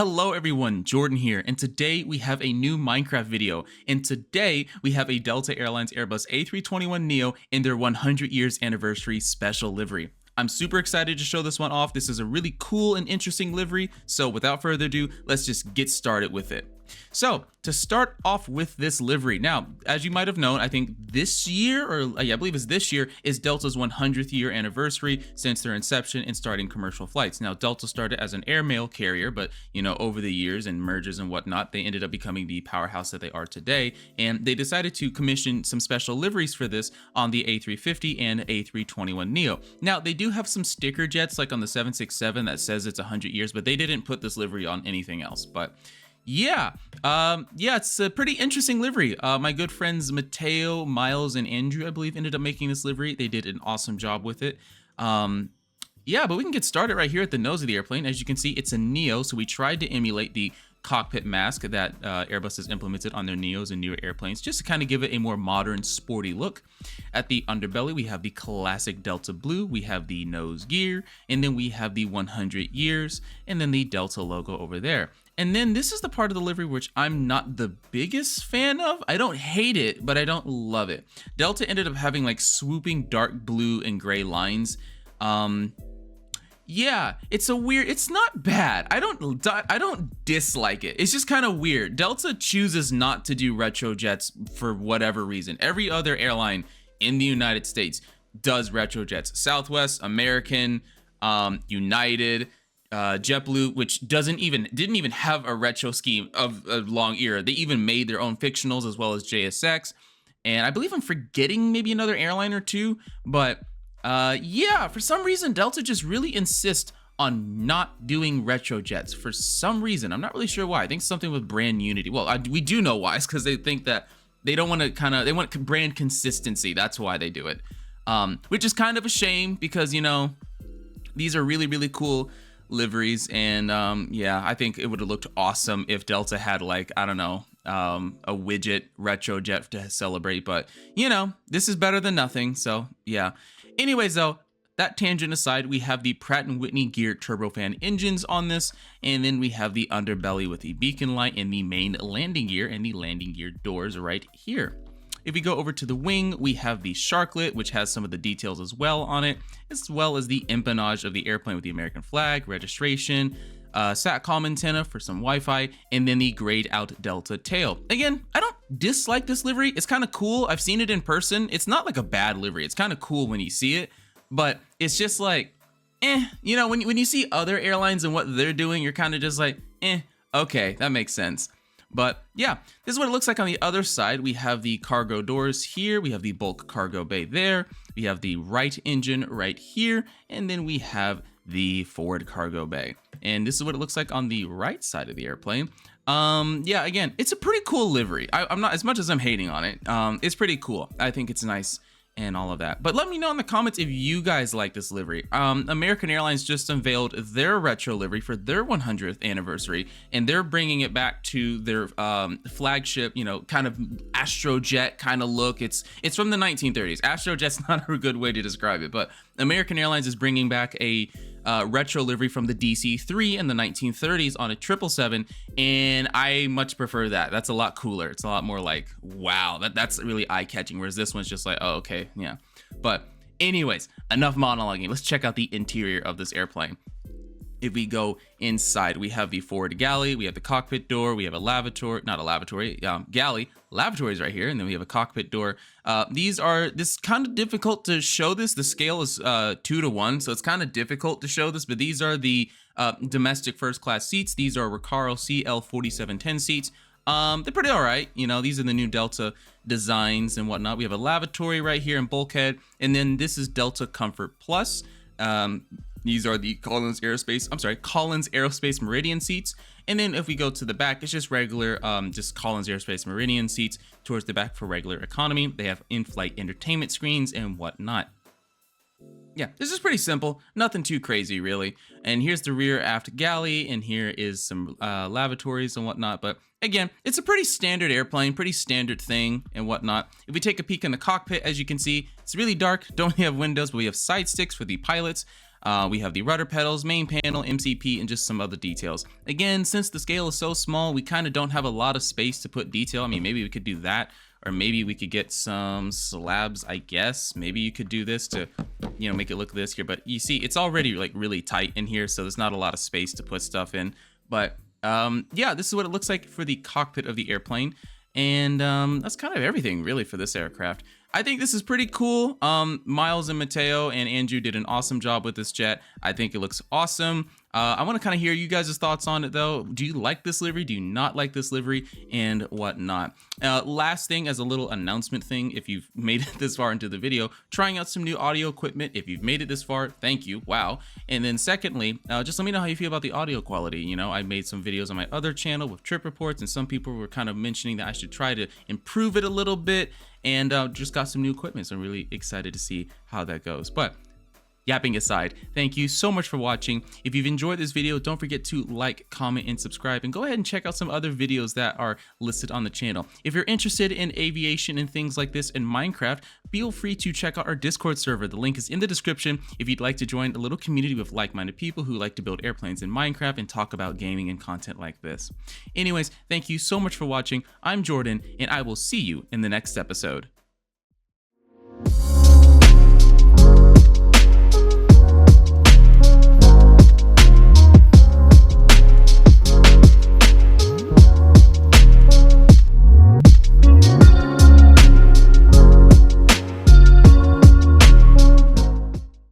Hello everyone, Jordan here, and today we have a new Minecraft video, and today we have a Delta Airlines Airbus A321neo in their 100 years anniversary special livery. I'm super excited to show this one off. This is a really cool and interesting livery, so without further ado, let's just get started with it. So, to start off with this livery, now, as you might have known, I think this year, I believe it's this year, is Delta's 100th year anniversary since their inception and starting commercial flights. Now, Delta started as an airmail carrier, but, over the years and mergers and whatnot, they ended up becoming the powerhouse that they are today, and they decided to commission some special liveries for this on the A350 and A321neo. Now, they do have some sticker jets, like on the 767 that says it's 100 years, but they didn't put this livery on anything else, but... Yeah, it's a pretty interesting livery. My good friends Mateo, Miles, and Andrew, I believe, ended up making this livery. They did an awesome job with it. Yeah, but we can get started right here at the nose of the airplane. As you can see, it's a Neo, so we tried to emulate the cockpit mask that Airbus has implemented on their Neos and newer airplanes, just to kind of give it a more modern, sporty look. At the underbelly, we have the classic Delta blue, we have the nose gear, and then we have the 100 years, and then the Delta logo over there. And then this is the part of the livery which I'm not the biggest fan of. I don't hate it, but I don't love it. Delta ended up having like swooping dark blue and gray lines. Yeah, it's not bad. I don't dislike it. It's just kind of weird. Delta chooses not to do retro jets for whatever reason. Every other airline in the United States does retro jets. Southwest, American, United, JetBlue, which didn't even have a retro scheme of a long era. They even made their own fictionals as well as JSX. And I believe I'm forgetting maybe another airline or two, but yeah, for some reason, Delta just really insists on not doing retro jets for some reason. I'm not really sure why. I think something with brand unity. Well, we do know why. It's because they think that they don't want to they want brand consistency. That's why they do it. Which is kind of a shame because, these are really, really cool liveries. And yeah, I think it would have looked awesome if Delta had like, I don't know, a widget retro jet to celebrate. But, this is better than nothing. So yeah. Anyways, though, that tangent aside, we have the Pratt & Whitney geared turbofan engines on this, and then we have the underbelly with the beacon light and the main landing gear and the landing gear doors right here. If we go over to the wing, we have the sharklet, which has some of the details as well on it, as well as the empennage of the airplane with the American flag, registration, SATCOM antenna for some Wi-Fi, and then the grayed out Delta tail. Again, I don't dislike this livery. It's kind of cool. I've seen it in person. It's not like a bad livery. It's kind of cool when you see it, but it's just like, when you see other airlines and what they're doing, you're kind of just like, okay, that makes sense. But yeah, this is what it looks like on the other side. We have the cargo doors here. We have the bulk cargo bay there. We have the right engine right here. And then we have the forward cargo bay. And this is what it looks like on the right side of the airplane. Yeah, again, it's a pretty cool livery. I'm not, as much as I'm hating on it, it's pretty cool. I think it's nice and all of that. But let me know in the comments if you guys like this livery. American Airlines just unveiled their retro livery for their 100th anniversary, and they're bringing it back to their flagship, kind of Astrojet kind of look. It's from the 1930s. Astrojet's not a good way to describe it, but American Airlines is bringing back a retro livery from the DC-3 in the 1930s on a 777, and I much prefer that. That's a lot cooler. It's a lot more like, wow, that's really eye-catching, whereas this one's just like, oh, okay, yeah. But anyways, enough monologuing. Let's check out the interior of this airplane. If we go inside, we have the forward galley, we have the cockpit door, we have a lavatory, not a lavatory, galley. Lavatory is right here, and then we have a cockpit door. This is kind of difficult to show this. The scale is 2:1, so it's kind of difficult to show this, but these are the domestic first class seats. These are Recaro CL4710 seats. They're pretty all right. These are the new Delta designs and whatnot. We have a lavatory right here and bulkhead, and then this is Delta Comfort Plus. These are the Collins Aerospace Meridian seats. And then if we go to the back, it's just regular, just Collins Aerospace Meridian seats towards the back for regular economy. They have in-flight entertainment screens and whatnot. Yeah, this is pretty simple. Nothing too crazy, really. And here's the rear aft galley, and here is some lavatories and whatnot. But again, it's a pretty standard airplane, pretty standard thing and whatnot. If we take a peek in the cockpit, as you can see, it's really dark. Don't have windows, but we have side sticks for the pilots. We have the rudder pedals, main panel, MCP, and just some other details. Again, since the scale is so small, we kind of don't have a lot of space to put detail. I mean, maybe we could do that, or maybe we could get some slabs, I guess. Maybe you could do this to, you know, make it look this here. But you see, it's already like really tight in here, so there's not a lot of space to put stuff in. But yeah, this is what it looks like for the cockpit of the airplane. And that's kind of everything really for this aircraft. I think this is pretty cool. Miles and Mateo and Andrew did an awesome job with this jet. I think it looks awesome. I want to kind of hear you guys' thoughts on it though. Do you like this livery? Do you not like this livery? And whatnot. Last thing, as a little announcement thing, if you've made it this far into the video, trying out some new audio equipment. If you've made it this far, thank you. Wow. And then secondly, just let me know how you feel about the audio quality. You know, I made some videos on my other channel with trip reports, and some people were kind of mentioning that I should try to improve it a little bit, and just got some new equipment, so I'm really excited to see how that goes. But yapping aside, thank you so much for watching. If you've enjoyed this video, don't forget to like, comment, and subscribe, and go ahead and check out some other videos that are listed on the channel. If you're interested in aviation and things like this in Minecraft, feel free to check out our Discord server. The link is in the description if you'd like to join a little community with like-minded people who like to build airplanes in Minecraft and talk about gaming and content like this. Anyways, thank you so much for watching. I'm Jordan, and I will see you in the next episode.